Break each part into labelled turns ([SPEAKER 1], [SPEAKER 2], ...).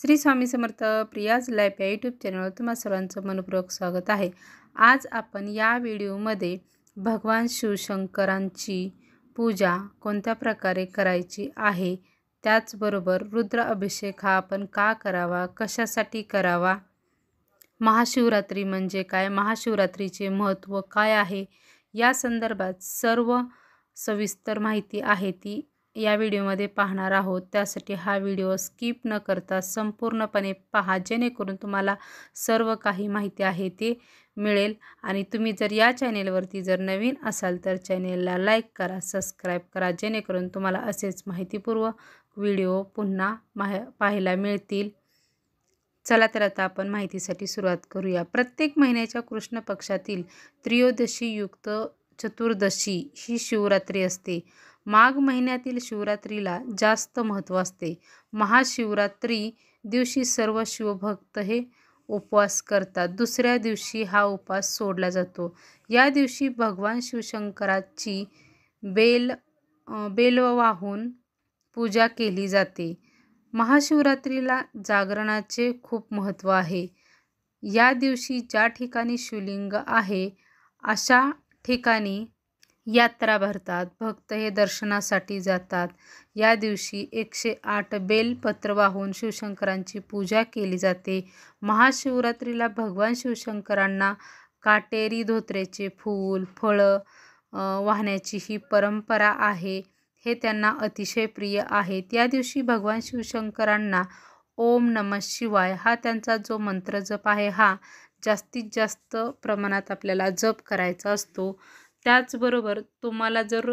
[SPEAKER 1] Shri Swami Samarth Priya's life या YouTube चॅनलवर तुम्हा सर्वांचं मनपूर्वक स्वागत आहे। आज आपण या व्हिडिओमध्ये भगवान शिवशंकरांची पूजा कोणत्या प्रकारे करायची आहे, त्याचबरोबर रुद्र अभिषेक हा आपण का करावा, कशासाठी करावा, महाशिवरात्री म्हणजे काय, महाशिवरात्रीचे महत्त्व काय आहे, या संदर्भात सर्व सविस्तर माहिती आहे ती या व्हिडिओमध्ये पाहणार आहोत। त्यासाठी हा व्हिडिओ स्किप न करता संपूर्णपणे पहा, जेणेकरून तुम्हाला सर्व काही माहिती आहे ते मिळेल। आणि तुम्ही जर या चॅनेलवरती जर नवीन असाल तर चॅनेलला लाईक करा, सबस्क्राईब करा, जेणेकरून तुम्हाला असेच माहितीपूर्वक व्हिडिओ पुन्हा पाहायला मिळतील। चला तर आता आपण माहितीसाठी सुरुवात करूया। प्रत्येक महिन्याच्या कृष्ण पक्षातील त्रयोदशी युक्त चतुर्दशी ही शिवरात्री असते। माघ महिन्यातील शिवरात्रीला जास्त महत्त्व असते। महाशिवरात्री दिवशी सर्व शिवभक्त हे उपवास करतात। दुसऱ्या दिवशी हा उपवास सोडला जातो। या दिवशी भगवान शिवशंकराची बेल वाहून पूजा केली जाते। महाशिवरात्रीला जागरणाचे खूप महत्त्व आहे। या दिवशी ज्या ठिकाणी शिवलिंग आहे अशा ठिकाणी यात्रा भरतात, भक्त हे दर्शनासाठी जातात। या दिवशी 108 बेलपत्र वाहून शिवशंकरांची पूजा केली जाते। महाशिवरात्रीला भगवान शिवशंकरांना काटेरी धोत्र्याचे फूल, फळं वाहण्याची ही परंपरा आहे, हे त्यांना अतिशय प्रिय आहेत। या दिवशी भगवान शिवशंकरांना ओम नमः शिवाय हा त्यांचा जो मंत्र जप आहे हा जास्तीत जास्त प्रमाणात आपल्याला जप करायचा असतो। त्याचबरोबर तुम्हाला जर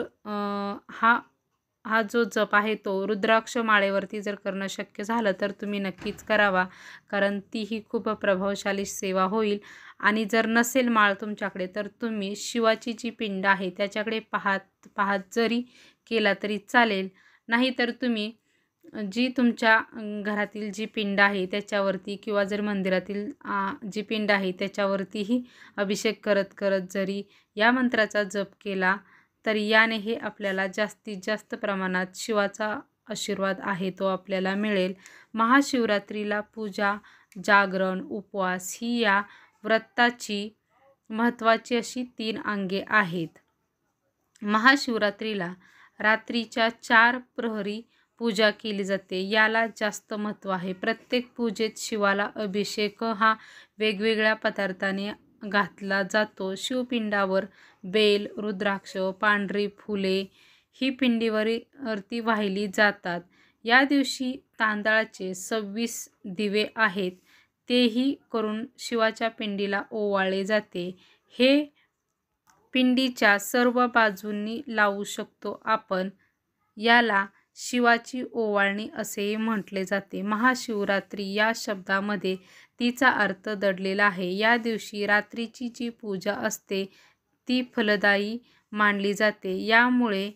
[SPEAKER 1] हा जो जप आहे तो रुद्राक्ष माळेवरती जर करणं शक्य झालं तर तुम्ही नक्कीच करावा, कारण ती ही खूप प्रभावशाली सेवा होईल। आणि जर नसेल माळ तुमच्याकडे तर तुम्ही शिवाची जी पिंड आहे त्याच्याकडे पाहत जरी केला तरी चालेल। नाहीतर तुम्ही जी तुमच्या घरातील जी पिंड आहे त्याच्यावरती किंवा जर मंदिरातील जी पिंड आहे त्याच्यावरतीही अभिषेक करत करत जरी या मंत्राचा जप केला तरी याने हे आपल्याला जास्तीत जास्त प्रमाणात शिवाचा आशीर्वाद आहे तो आपल्याला मिळेल। महाशिवरात्रीला पूजा, जागरण, उपवास ही या व्रताची महत्त्वाची अशी 3 अंगे आहेत। महाशिवरात्रीला रात्रीच्या 4 प्रहरी पूजा केली जाते, याला जास्त महत्त्व आहे। प्रत्येक पूजेत शिवाला अभिषेक हा वेगवेगळ्या पदार्थाने घातला जातो। शिवपिंडावर बेल, रुद्राक्ष, पांढरी फुले ही पिंडीवरती वाहिली जातात। या दिवशी तांदळाचे 26 दिवे आहेत तेही करून शिवाच्या पिंडीला ओवाळले जाते। हे पिंडीच्या सर्व बाजूंनी लावू शकतो आपण, याला शिवाची ओवाळणी असेही म्हटले जाते। महाशिवरात्री या शब्दामध्ये तिचा अर्थ दडलेला आहे। या दिवशी रात्रीची जी पूजा असते ती फलदायी मानली जाते। यामुळे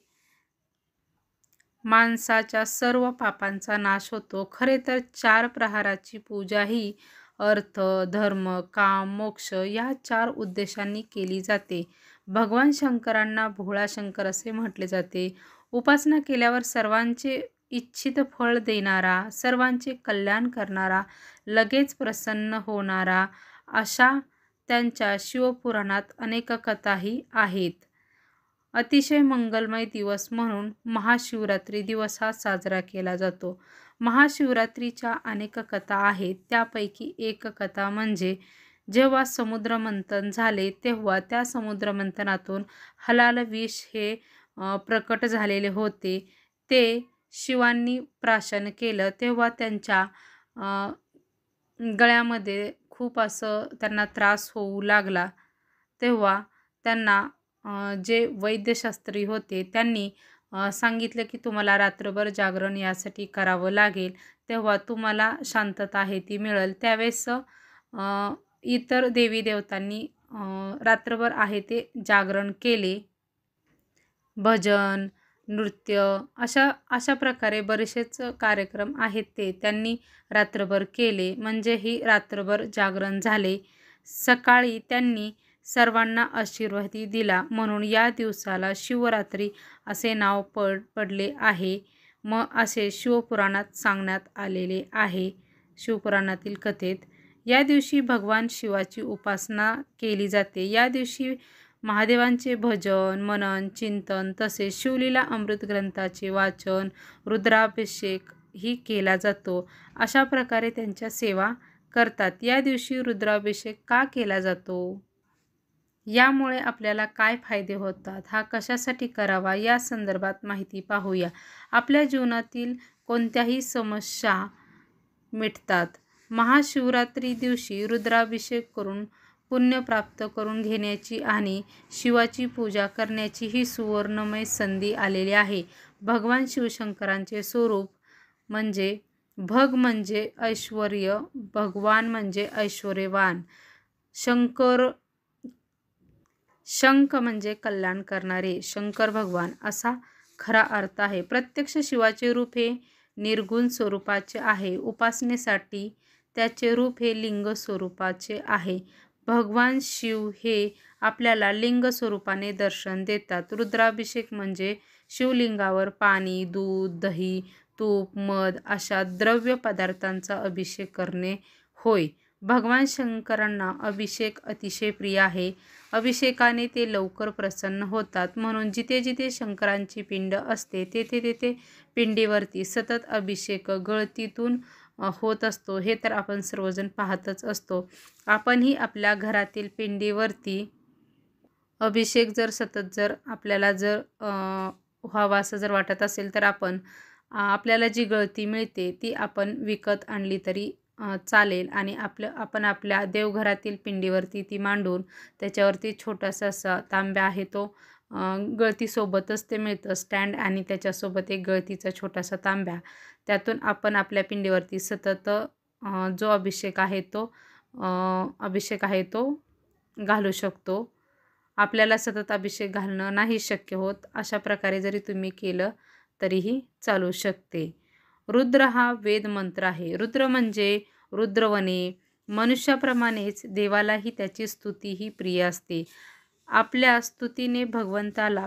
[SPEAKER 1] माणसाच्या सर्व पापांचा नाश होतो। खरे तर 4 प्रहाराची पूजा ही अर्थ, धर्म, काम, मोक्ष या 4 उद्देशांनी केली जाते। भगवान शंकरांना भोळा शंकर असे म्हटले जाते। उपासना केल्यावर सर्वांचे इच्छित फळ देणारा, सर्वांचे कल्याण करणारा, लगेच प्रसन्न होणारा अशा त्यांच्या शिवपुराणात अनेक कथाही आहेत। अतिशय मंगलमय दिवस म्हणून महाशिवरात्री दिवस हा साजरा केला जातो। महाशिवरात्रीच्या अनेक कथा आहेत, त्यापैकी एक कथा म्हणजे जेव्हा समुद्रमंथन झाले तेव्हा त्या समुद्रमंथनातून हलाल विष हे प्रकट झालेले होते। ते शिवांनी प्राशन केलं तेव्हा त्यांच्या गळ्यामध्ये खूप असं त्यांना त्रास होऊ लागला। तेव्हा त्यांना जे वैद्यशास्त्री होते त्यांनी सांगितलं की तुम्हाला रात्रभर जागरण यासाठी करावं लागेल, तेव्हा तुम्हाला शांतता आहे ती मिळेल। त्यावेळेस इतर देवी देवतांनी रात्रभर आहे ते जागरण केले। भजन, नृत्य अशा प्रकारे बरेचसेच कार्यक्रम आहेत ते त्यांनी रात्रभर केले, म्हणजे ही रात्रभर जागरण झाले। सकाळी त्यांनी सर्वांना आशीर्वादही दिला, म्हणून या दिवसाला शिवरात्री असे नाव पडले आहे। असे शिवपुराणात सांगण्यात आलेले आहे। शिवपुराणातील कथेत. या दिवशी भगवान शिवाची उपासना केली जाते. या दिवशी महादेवांचे भजन, मनन, चिंतन तसेच शिवलीला अमृत ग्रंथाचे वाचन, रुद्राभिषेक ही केला जातो. अशा प्रकारे त्यांच्या सेवा करतात. या दिवशी रुद्राभिषेक का केला जातो? यामुळे आपल्याला काय फायदे होतात? हा कशासाठी करावा? या संदर्भात माहिती पाहूया. आपल्या जीवनातील कोणत्याही समस्या मिटतात. महाशिवरात्री दिवशी रुद्राभिषेक करून पुण्य प्राप्त करून घेण्याची आणि शिवाची पूजा करण्याची ही सुवर्णमय संधी आलेली आहे. भगवान शिवशंकरांचे स्वरूप म्हणजे भग म्हणजे ऐश्वर्य, भगवान म्हणजे ऐश्वर्यवान, शंख म्हणजे कल्याण करणारे, शंकर भगवान असा खरा अर्थ आहे. प्रत्यक्ष शिवाचे रूप हे निर्गुण स्वरूपाचे आहे. उपासनेसाठी त्याचे रूप हे लिंग स्वरूपाचे आहे. भगवान शिव हे आपल्याला लिंग स्वरूपाने दर्शन देतात. रुद्राभिषेक म्हणजे शिवलिंगावर पाणी, दूध, दही, तूप, मध अशा द्रव्य पदार्थांचा अभिषेक करणे होय. भगवान शंकरांना अभिषेक अतिशय प्रिय आहे. अभिषेकाने ते लवकर प्रसन्न होतात. म्हणून जिथे जिथे शंकरांची पिंड असते तेथे तेथे पिंडीवरती सतत अभिषेक गळतीतून होत असतो. हे तर आपण सर्वजण पाहतच असतो. आपणही आपल्या घरातील पिंडीवरती अभिषेक सतत आपल्याला व्हावा असं वाटत असेल तर आपल्याला जी गळती मिळते ती आपण विकत आणली तरी चालेल आणि आपण आपल्या देवघरातील पिंडीवरती ती मांडून त्याच्यावरती छोटासा असा तांब्या आहे तो गळतीसोबतच ते मिळतं स्टँड आणि त्याच्यासोबत एक गळतीचा छोटासा तांब्या, त्यातून आपण आपल्या पिंडीवरती सतत जो अभिषेक आहे तो घालू शकतो. आपल्याला सतत अभिषेक घालणं नाही शक्य होत, अशा प्रकारे जरी तुम्ही केलं तरीही चालू शकते. रुद्र हा वेद मंत्र आहे. रुद्र म्हणजे रुद्रवने. मनुष्याप्रमाणेच देवालाही त्याची स्तुती ही प्रिय असते. आपल्या स्तुतीने भगवंताला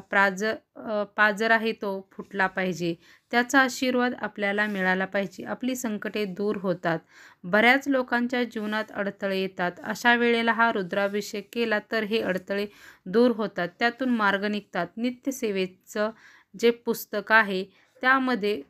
[SPEAKER 1] पाजर आहे तो फुटला पाहिजे. त्याचा आशीर्वाद आपल्याला मिळाला पाहिजे. आपली संकटे दूर होतात. बऱ्याच लोकांच्या जीवनात अडथळे येतात. अशा वेळेला हा रुद्राभिषेक केला तर हे अडथळे दूर होतात, त्यातून मार्ग निघतात. नित्यसेवेचं जे पुस्तक आहे त्यामध्ये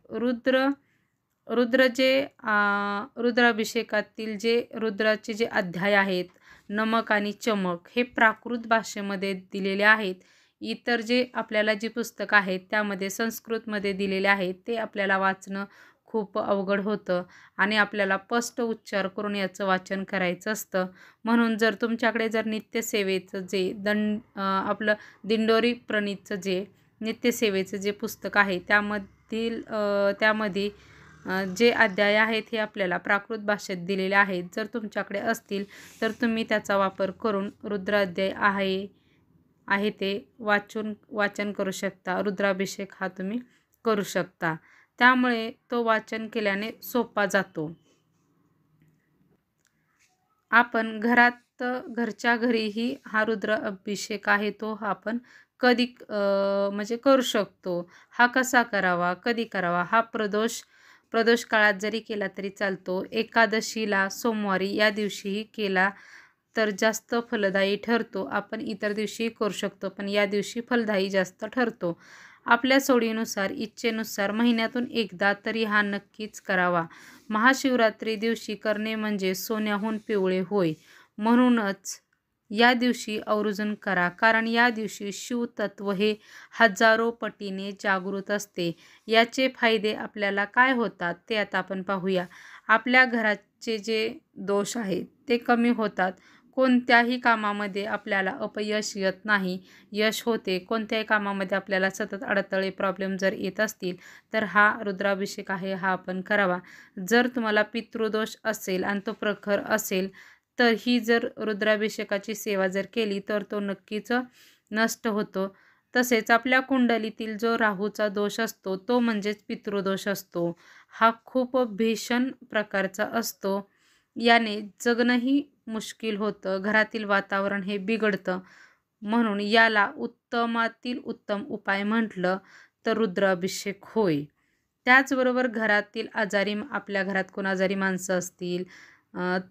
[SPEAKER 1] रुद्राभिषेकातील रुद्राचे जे अध्याय आहेत, नमक आणि चमक, हे प्राकृत भाषेमध्ये दिलेले आहेत. इतर आपल्याला जी पुस्तकं आहेत त्यामध्ये संस्कृतमध्ये दिलेले आहेत ते आपल्याला वाचणं खूप अवघड होतं आणि आपल्याला स्पष्ट उच्चार करून याचं वाचन करायचं असतं. म्हणून तुमच्याकडे नित्यसेवेचं आपलं दिंडोरी प्रणीतचं नित्यसेवेचं जे पुस्तक आहे त्यामध्ये जे अध्याय आहेत हे आपल्याला प्राकृत भाषेत दिलेले आहेत. जर तुमच्याकडे असतील तर तुम्ही त्याचा वापर करून रुद्र अध्याय आहे ते वाचन करू शकता. रुद्राभिषेक हा तुम्ही करू शकता. त्यामुळे तो वाचन केल्याने सोपा जातो. आपण घरच्या घरीही हा रुद्र अभिषेक आहे तो आपण कधी म्हणजे करू शकतो. हा कसा करावा, कधी करावा? हा प्रदोष काळात जरी केला तरी चालतो. एकादशीला, सोमवारी या दिवशीही केला तर जास्त फलदायी ठरतो. आपण इतर दिवशी करू शकतो पण या दिवशी फलदायी जास्त ठरतो. आपल्या सोडीनुसार, इच्छेनुसार महिन्यातून एकदा तरी हा नक्कीच करावा. महाशिवरात्री दिवशी करणे म्हणजे सोन्याहून पिवळे होय. म्हणूनच या दिवशी आवर्जून करा, कारण या दिवशी शिवतत्व हे हजारो पटीने जागृत असते. याचे फायदे आपल्याला काय होतात ते आता आपण पाहूया. आपल्या घराचे जे दोष आहेत ते कमी होतात. कोणत्याही कामामध्ये आपल्याला अपयश येत नाही, यश होते. कोणत्याही कामामध्ये आपल्याला सतत अडथळे प्रॉब्लेम जर येत असतील तर हा रुद्राभिषेक आहे हा आपण करावा. जर तुम्हाला पितृदोष असेल आणि तो प्रखर असेल तर ही रुद्राभिषेकाची सेवा केली तर तो नक्कीच नष्ट होतो. तसेच आपल्या कुंडलीतील जो राहूचा दोष असतो तो म्हणजेच पितृदोष असतो. हा खूप भीषण प्रकारचा असतो. याने जगणंही मुश्किल होतं, घरातील वातावरण हे बिघडतं. म्हणून याला उत्तमातील उत्तम उपाय म्हटलं तर रुद्राभिषेक होय. त्याचबरोबर घरातील आपल्या घरात कोण आजारी माणसं असतील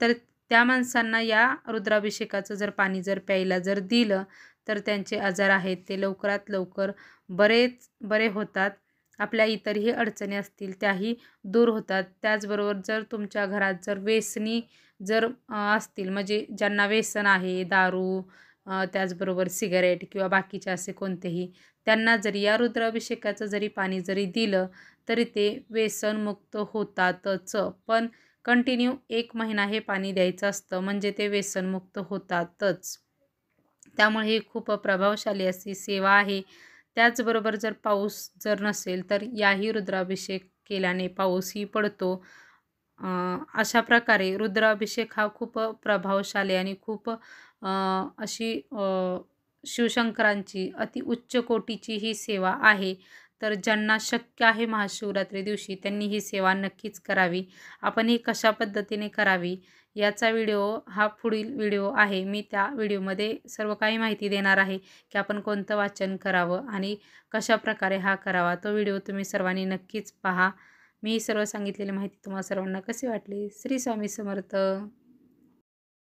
[SPEAKER 1] तर त्या माणसांना या रुद्राभिषेकाचं जर पाणी जर प्यायला जर दिलं तर त्यांचे आजार आहेत ते लवकरात लवकर बरे होतात. आपल्या इतरही अडचणी असतील त्याही दूर होतात. त्याचबरोबर जर तुमच्या घरात जर व्यसनी असतील म्हणजे ज्यांना व्यसन आहे दारू त्याचबरोबर सिगारेट किंवा बाकीचे असे कोणतेही त्यांना जरी या रुद्राभिषेकाचं जरी पाणी जरी दिलं तरी ते व्यसनमुक्त होतातच. पण कंटिन्यू 1 महिना हे पाणी द्यायचं असतं म्हणजे ते व्यसनमुक्त होतातच. त्यामुळे ही खूप प्रभावशाली अशी सेवा आहे. त्याचबरोबर जर पाऊस जर नसेल तर याही रुद्राभिषेक केल्याने पाऊसही पडतो. अशा प्रकारे रुद्राभिषेक हा खूप प्रभावशाली आणि खूप अशी शिवशंकरांची अति उच्च कोटीची ही सेवा आहे. तर ज्यांना शक्य आहे महाशिवरात्री दिवशी त्यांनी ही सेवा नक्कीच करावी. आपण ही कशा पद्धतीने करावी याचा हा पुढील व्हिडिओ आहे. मी त्या व्हिडिओमध्ये सर्व काही माहिती देणार आहे की आपण कोणतं वाचन करावं आणि कशाप्रकारे हा करावा. तो व्हिडिओ तुम्ही सर्वांनी नक्कीच पहा. मी सर्व सांगितलेली माहिती तुम्हाला सर्वांना कशी वाटली? श्री स्वामी समर्थ.